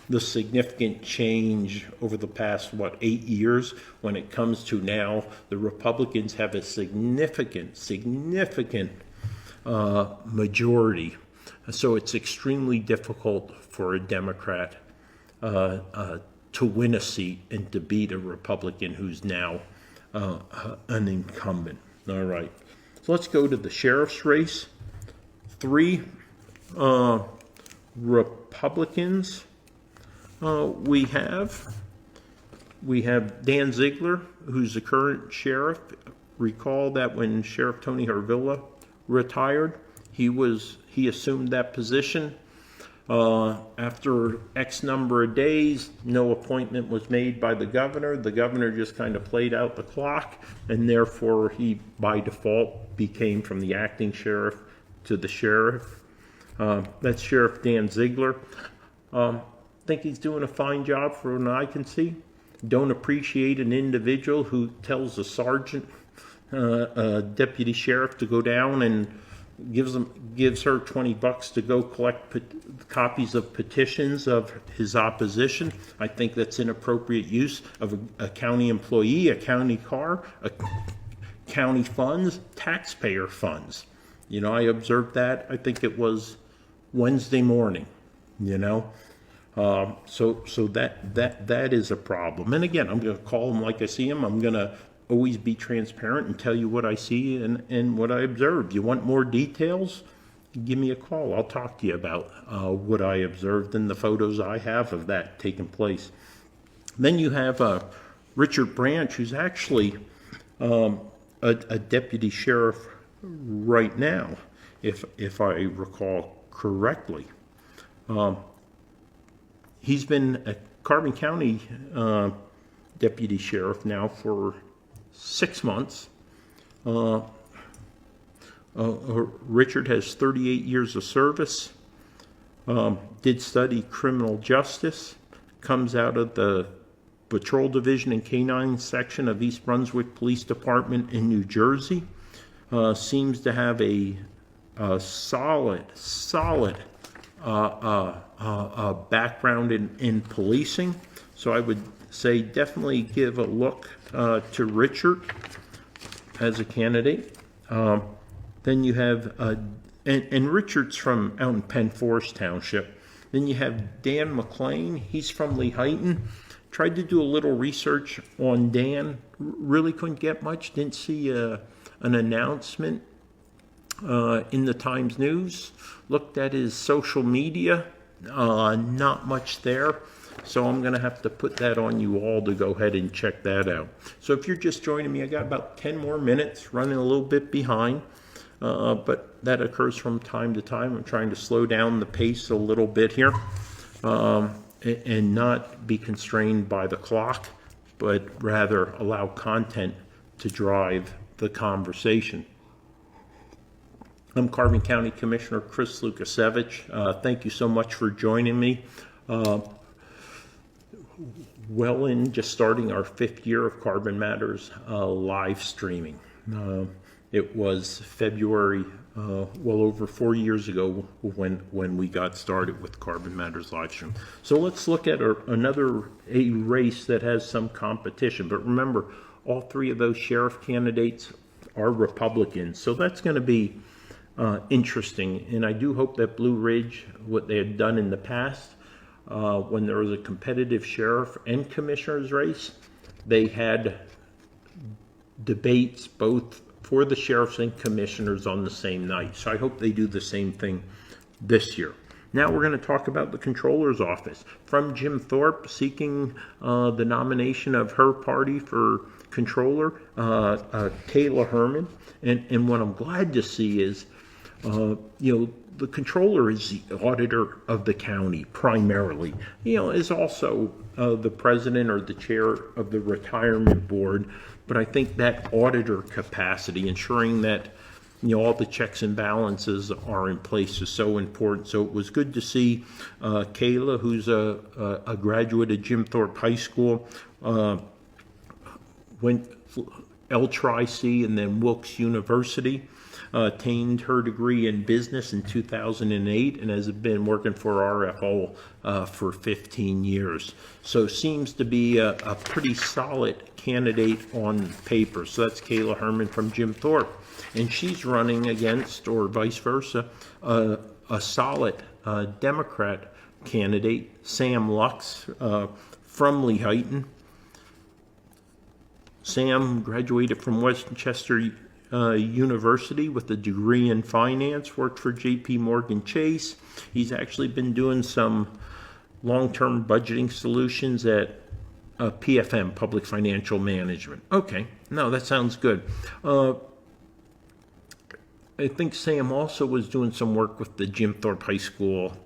S1: the significant change over the past, 8 years, when it comes to now the Republicans have a significant majority. So it's extremely difficult for a Democrat to win a seat and to beat a Republican who's now an incumbent. All right. So let's go to the sheriff's race. 3 Republicans. We have Dan Ziegler, who's the current sheriff. Recall that when Sheriff Tony Harvilla retired, he assumed that position. After X number of days, no appointment was made by the governor. The governor just kind of played out the clock, and therefore he, by default, became from the acting sheriff to the sheriff. That's Sheriff Dan Ziegler. Think he's doing a fine job for what I can see. Don't appreciate an individual who tells a sergeant, deputy sheriff, to go down and gives her $20 to go collect copies of petitions of his opposition. I think that's inappropriate use of a county employee, a county car, county funds, taxpayer funds. I observed that. I think it was Wednesday morning. So that is a problem. And again, I'm going to call them like I see them. I'm going to always be transparent and tell you what I see and what I observed. You want more details? Give me a call. I'll talk to you about what I observed and the photos I have of that taking place. Then you have Richard Branch, who's actually a deputy sheriff right now, if I recall correctly. He's been a Carbon County deputy sheriff now for 6 months. Richard has 38 years of service, did study criminal justice, comes out of the Patrol Division and K-9 section of East Brunswick Police Department in New Jersey. Seems to have a solid background in policing. So I would say definitely give a look to Richard as a candidate. Then you have, and Richard's from out in Penn Forest Township. Then you have Dan McLean. He's from Lehighton. Tried to do a little research on Dan. Really couldn't get much. Didn't see an announcement in the Times News. Looked at his social media. Not much there. So I'm going to have to put that on you all to go ahead and check that out. So if you're just joining me, I got about 10 more minutes, running a little bit behind. But that occurs from time to time. I'm trying to slow down the pace a little bit here and not be constrained by the clock, but rather allow content to drive the conversation. I'm Carbon County Commissioner Chris Lukasiewicz. Thank you so much for joining me. Well, in just starting our 5th year of Carbon Matters live streaming. It was February, well over 4 years ago when we got started with Carbon Matters live stream. So let's look at another race that has some competition. But remember, all 3 of those sheriff candidates are Republicans. So that's going to be interesting. And I do hope that Blue Ridge, what they had done in the past, when there was a competitive sheriff and commissioner's race, they had debates both for the sheriffs and commissioners on the same night. So I hope they do the same thing this year. Now we're going to talk about the controller's office. From Jim Thorpe seeking the nomination of her party for controller, Kayla Herman. And what I'm glad to see is, the controller is the auditor of the county primarily. Is also the president or the chair of the retirement board. But I think that auditor capacity, ensuring that all the checks and balances are in place, is so important. So it was good to see Kayla, who's a graduate of Jim Thorpe High School, went L-Tri-C and then Wilkes University. Attained her degree in business in 2008 and has been working for RFO for 15 years. So seems to be a pretty solid candidate on paper. So that's Kayla Herman from Jim Thorpe. And she's running against, or vice versa, a solid Democrat candidate, Sam Lux from Lehighton. Sam graduated from Westchester University with a degree in finance, worked for J.P. Morgan Chase. He's actually been doing some long-term budgeting solutions at PFM, Public Financial Management. Okay, no, that sounds good. I think Sam also was doing some work with the Jim Thorpe High School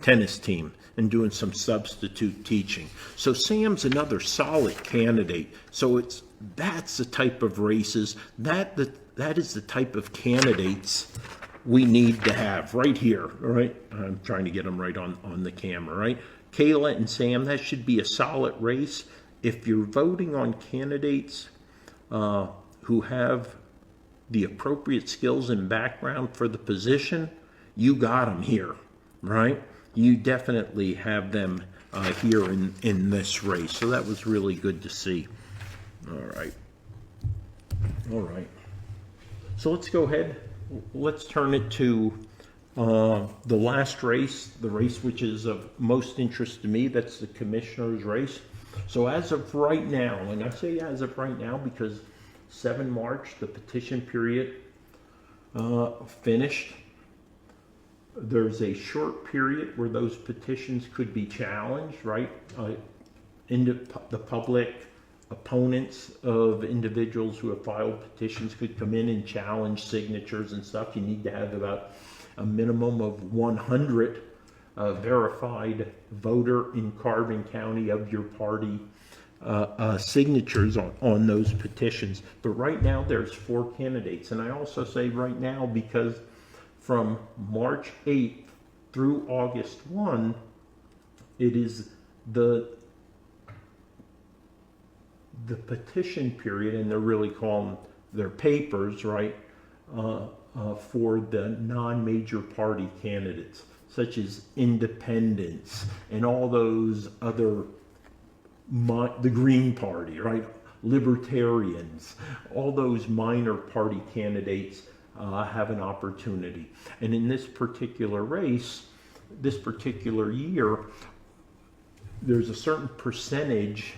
S1: tennis team and doing some substitute teaching. So Sam's another solid candidate. So that's the type of races, that is the type of candidates we need to have right here, all right? I'm trying to get them right on the camera, right? Kayla and Sam, that should be a solid race. If you're voting on candidates who have the appropriate skills and background for the position, you got them here, right? You definitely have them here in this race. So that was really good to see. All right. So let's go ahead. Let's turn it to the last race, the race which is of most interest to me. That's the commissioner's race. So as of right now, and I say as of right now because 7 March, the petition period finished. There's a short period where those petitions could be challenged, right? The public opponents of individuals who have filed petitions could come in and challenge signatures and stuff. You need to have about a minimum of 100 verified voter in Carbon County of your party signatures on those petitions. But right now there's 4 candidates. And I also say right now because from March 8th through August 1, it is the the petition period, and they're really calling their papers, right, for the non-major party candidates, such as independents and all those other, the Green Party, right, libertarians, all those minor party candidates have an opportunity. And in this particular race, this particular year, there's a certain percentage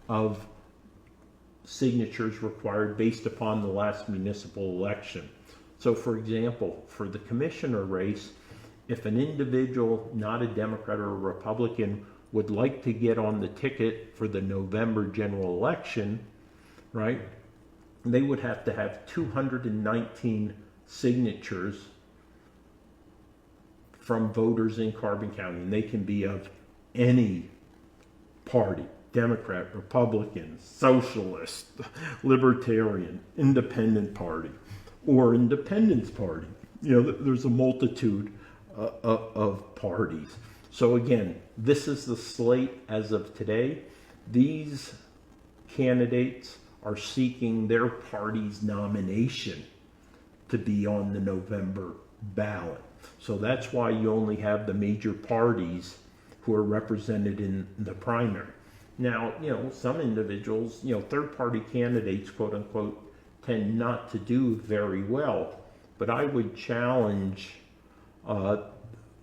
S1: of signatures required based upon the last municipal election. So for example, for the commissioner race, if an individual, not a Democrat or a Republican, would like to get on the ticket for the November general election, right, they would have to have 219 signatures from voters in Carbon County, and they can be of any party: Democrat, Republican, Socialist, Libertarian, Independent Party, or Independence Party. You know, there's a multitude of parties. So again, this is the slate as of today. These candidates are seeking their party's nomination to be on the November ballot. So that's why you only have the major parties who are represented in the primary. Now, you know, some individuals, you know, third-party candidates, quote unquote, tend not to do very well. But I would challenge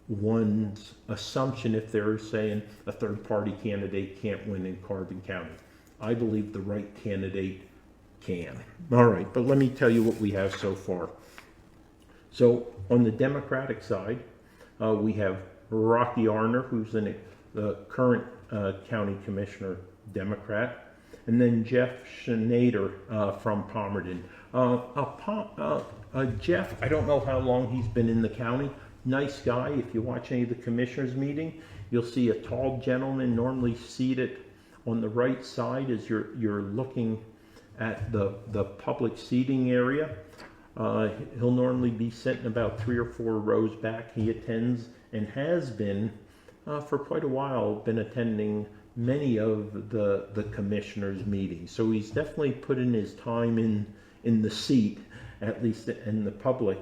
S1: one's assumption if they're saying a third-party candidate can't win in Carbon County. I believe the right candidate can. All right, but let me tell you what we have so far. So on the Democratic side, we have Rocky Arner, who's the current county commissioner Democrat, and then Jeff Schneider from Palmerton. Jeff, I don't know how long he's been in the county. Nice guy. If you watch any of the commissioners' meeting, you'll see a tall gentleman normally seated on the right side as you're looking at the public seating area. He'll normally be sitting about 3 or 4 rows back. He attends and has been for quite a while been attending many of the commissioners' meetings. So he's definitely put in his time in the seat, at least in the public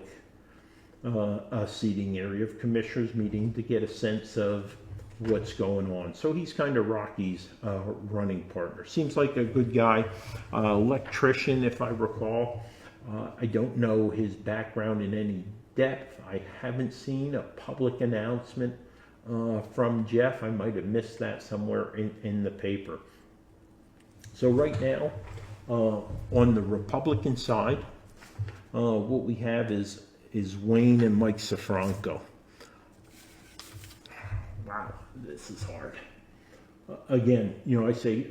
S1: seating area of commissioners' meeting, to get a sense of what's going on. So he's kind of Rocky's running partner. Seems like a good guy. Electrician, if I recall. I don't know his background in any depth. I haven't seen a public announcement from Jeff. I might have missed that somewhere in the paper. So right now, on the Republican side, what we have is Wayne and Mike Sifranco. Wow, this is hard. Again, you know, I say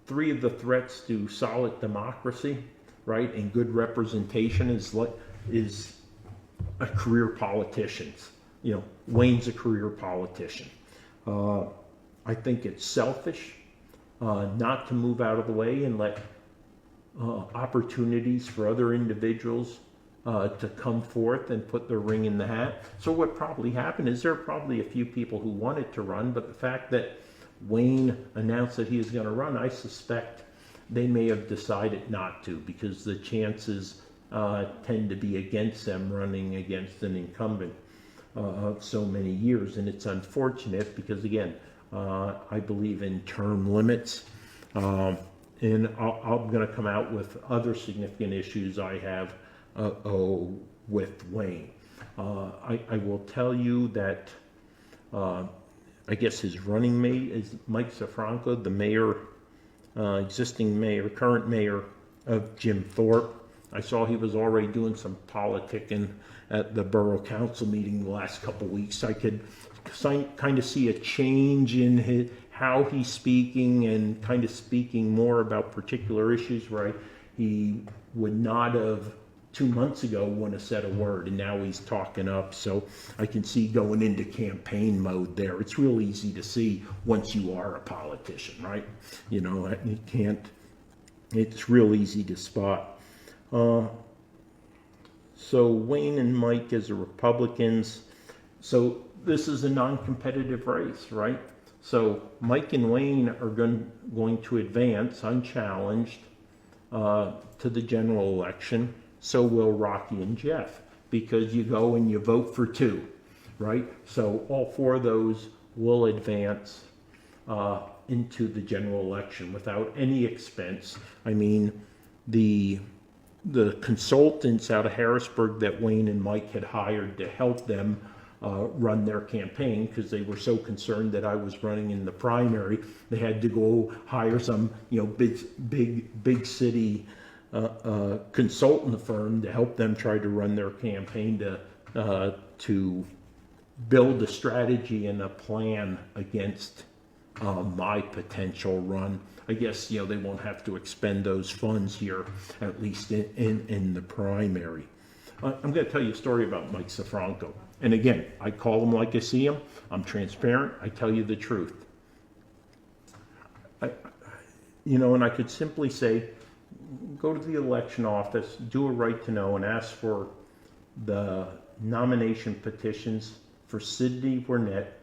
S1: 3 of the threats to solid democracy, right, and good representation is a career politician. You know, Wayne's a career politician. I think it's selfish not to move out of the way and let opportunities for other individuals to come forth and put their ring in the hat. So what probably happened is there are probably a few people who wanted to run, but the fact that Wayne announced that he was going to run, I suspect they may have decided not to, because the chances tend to be against them running against an incumbent of so many years. And it's unfortunate because, again, I believe in term limits. And I'm going to come out with other significant issues I have with Wayne. I will tell you that I guess his running mate is Mike Sifranco, the mayor, existing mayor, current mayor of Jim Thorpe. I saw he was already doing some politicking at the borough council meeting the last couple of weeks. I could kind of see a change in how he's speaking, and kind of speaking more about particular issues where he would not have 2 months ago wouldn't have said a word, and now he's talking up. So I can see going into campaign mode there. It's real easy to see once you are a politician, right? You know, you can't, it's real easy to spot. So Wayne and Mike as the Republicans. So this is a non-competitive race, right? So Mike and Wayne are going to advance unchallenged to the general election. So will Rocky and Jeff, because you go and you vote for two, right? So all four of those will advance into the general election without any expense. I mean, the consultants out of Harrisburg that Wayne and Mike had hired to help them run their campaign, because they were so concerned that I was running in the primary, they had to go hire some, big city consultant firm to help them try to run their campaign to build a strategy and a plan against my potential run. I guess they won't have to expend those funds here, at least in the primary. I'm going to tell you a story about Mike Sifranco. And again, I call him like I see him. I'm transparent. I tell you the truth. And I could simply say, go to the election office, do a right to know, and ask for the nomination petitions for Sidney Burnett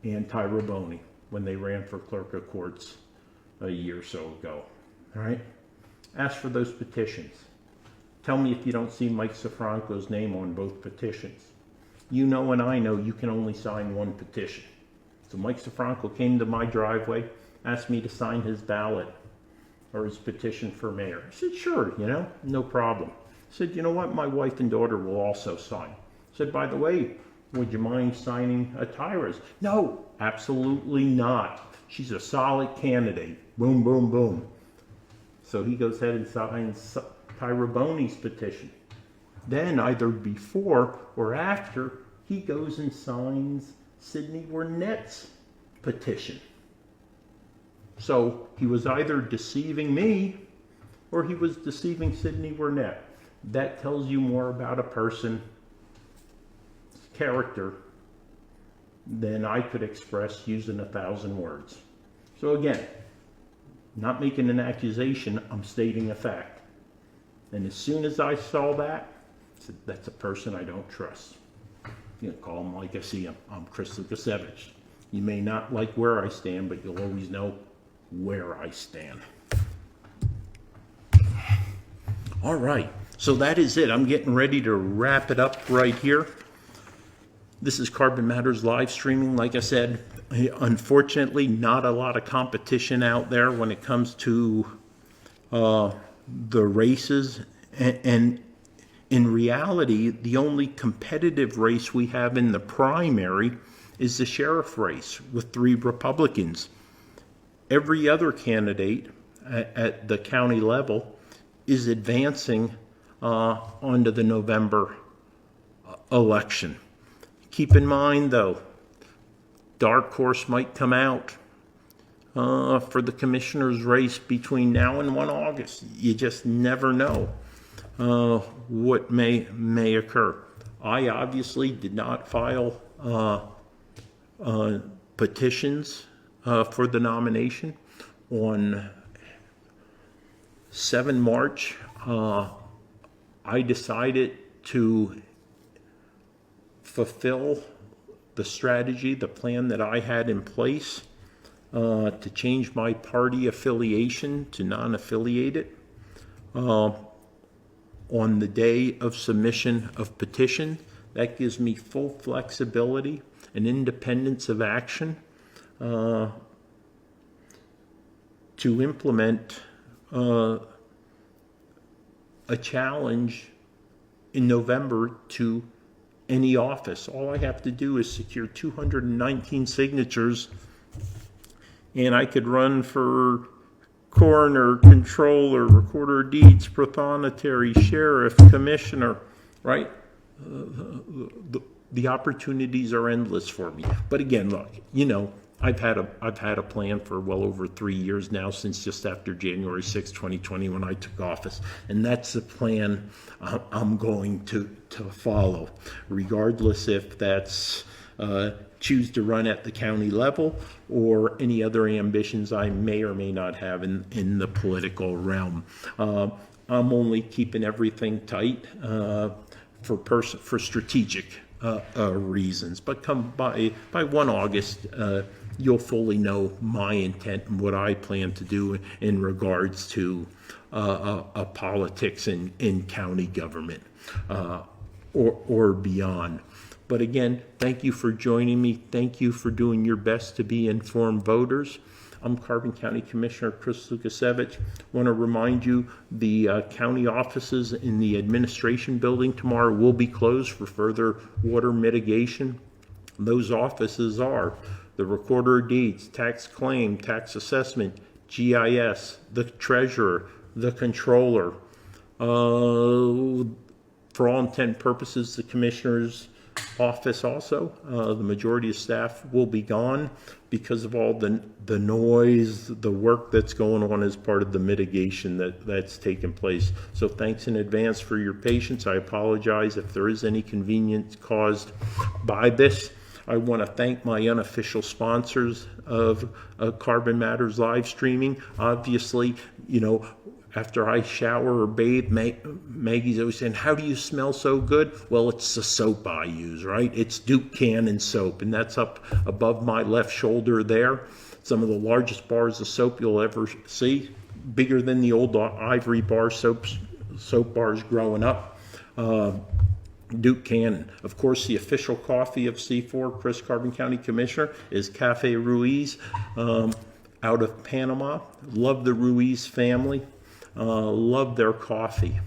S1: and Ty Raboni when they ran for clerk of courts a year or so ago. All right? Ask for those petitions. Tell me if you don't see Mike Sifranco's name on both petitions. You know and I know you can only sign one petition. So Mike Sifranco came to my driveway, asked me to sign his ballot or his petition for mayor. I said, sure, no problem. I said, you know what, my wife and daughter will also sign. I said, by the way, would you mind signing Tyra's? No, absolutely not. She's a solid candidate. Boom, boom, boom. So he goes ahead and signs Ty Raboni's petition. Then either before or after, he goes and signs Sidney Burnett's petition. So he was either deceiving me or he was deceiving Sidney Burnett. That tells you more about a person's character than I could express using 1,000 words. So again, not making an accusation, I'm stating a fact. And as soon as I saw that, I said, that's a person I don't trust. Call him like I see him. I'm Chris Lukasevich. You may not like where I stand, but you'll always know where I stand. All right, so that is it. I'm getting ready to wrap it up right here. This is Carbon Matters live streaming. Like I said, unfortunately, not a lot of competition out there when it comes to the races. And in reality, the only competitive race we have in the primary is the sheriff race with 3 Republicans. Every other candidate at the county level is advancing onto the November election. Keep in mind, though, dark horse might come out for the commissioner's race between now and 1 August. You just never know what may occur. I obviously did not file petitions for the nomination. On 7 March, I decided to fulfill the strategy, the plan that I had in place to change my party affiliation to non-affiliated on the day of submission of petition. That gives me full flexibility and independence of action to implement a challenge in November to any office. All I have to do is secure 219 signatures and I could run for coroner, controller, recorder of deeds, prothonotary, sheriff, commissioner, right? The opportunities are endless for me. But again, look, I've had a plan for well over 3 years now, since just after January 6, 2020, when I took office. And that's the plan I'm going to follow, regardless if that's choose to run at the county level or any other ambitions I may or may not have in the political realm. I'm only keeping everything tight for strategic reasons. But come by 1 August, you'll fully know my intent and what I plan to do in regards to politics in county government or beyond. But again, thank you for joining me. Thank you for doing your best to be informed voters. I'm Carbon County Commissioner Chris Lukasiewicz. I want to remind you the county offices in the administration building tomorrow will be closed for further water mitigation. Those offices are the Recorder of Deeds, Tax Claim, Tax Assessment, GIS, the Treasurer, the Controller. For all intent and purposes, the Commissioner's office also. The majority of staff will be gone because of all the noise, the work that's going on as part of the mitigation that's taken place. So thanks in advance for your patience. I apologize if there is any inconvenience caused by this. I want to thank my unofficial sponsors of Carbon Matters live streaming. Obviously, you know, after I shower or bathe, Maggie's always saying, how do you smell so good? Well, it's the soap I use, right? It's Duke Cannon soap, and that's up above my left shoulder there. Some of the largest bars of soap you'll ever see, bigger than the old ivory bar soap bars growing up. Duke Cannon. Of course, the official coffee of C4, Chris Carbon County Commissioner, is Cafe Ruiz out of Panama. Love the Ruiz family. Love their coffee.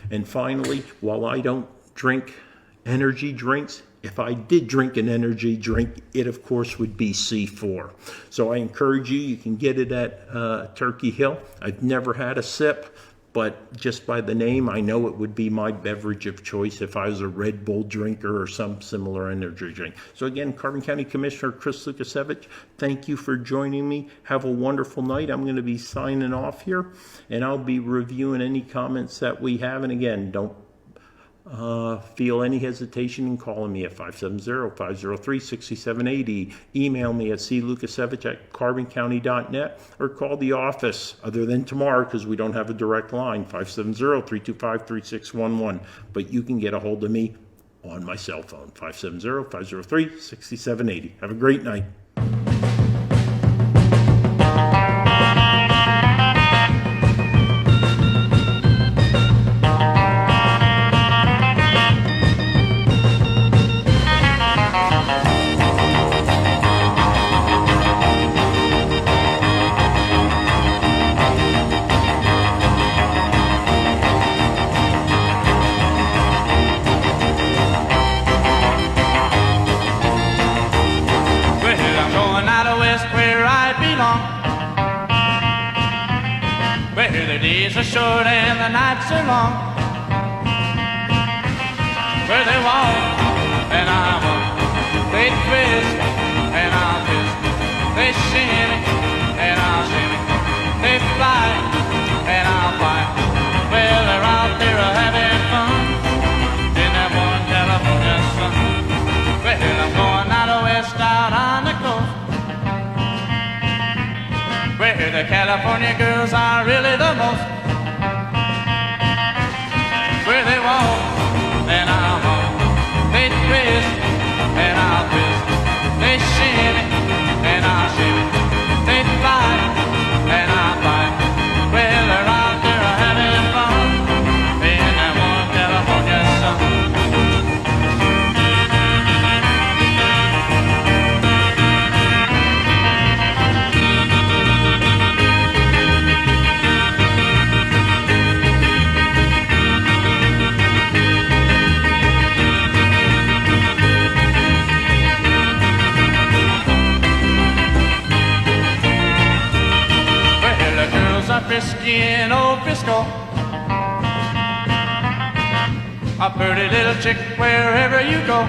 S1: And finally, while I don't drink energy drinks, if I did drink an energy drink, it of course would be C4. So I encourage you, you can get it at Turkey Hill. I've never had a sip, but just by the name, I know it would be my beverage of choice if I was a Red Bull drinker or some similar energy drink. So again, Carbon County Commissioner Chris Lukasiewicz, thank you for joining me. Have a wonderful night. I'm going to be signing off here, and I'll be reviewing any comments that we have. And again, don't feel any hesitation in calling me at 570-503-6780. Email me at clukasiewicz@carboncounty.net, or call the office other than tomorrow because we don't have a direct line, 570-325-3611. But you can get a hold of me on my cell phone, 570-503-6780. Have a great night.
S2: Where the days are short and the nights are long, where they walk and I walk, they twist and I'll twist, they shimmy and I'll shimmy, they fly and I'll fly. Well, they're out there having fun in that one California sun. Well, I'm going out west, out on the coast, where the California girls are really the most, where they walk and I'll walk, they twist and I'll twist, they shimmy and I'll shimmy, they fly and I'll fly. Well, they're out there having fun in that one California sun. Frisky in old Frisco, a pretty little chick wherever you go.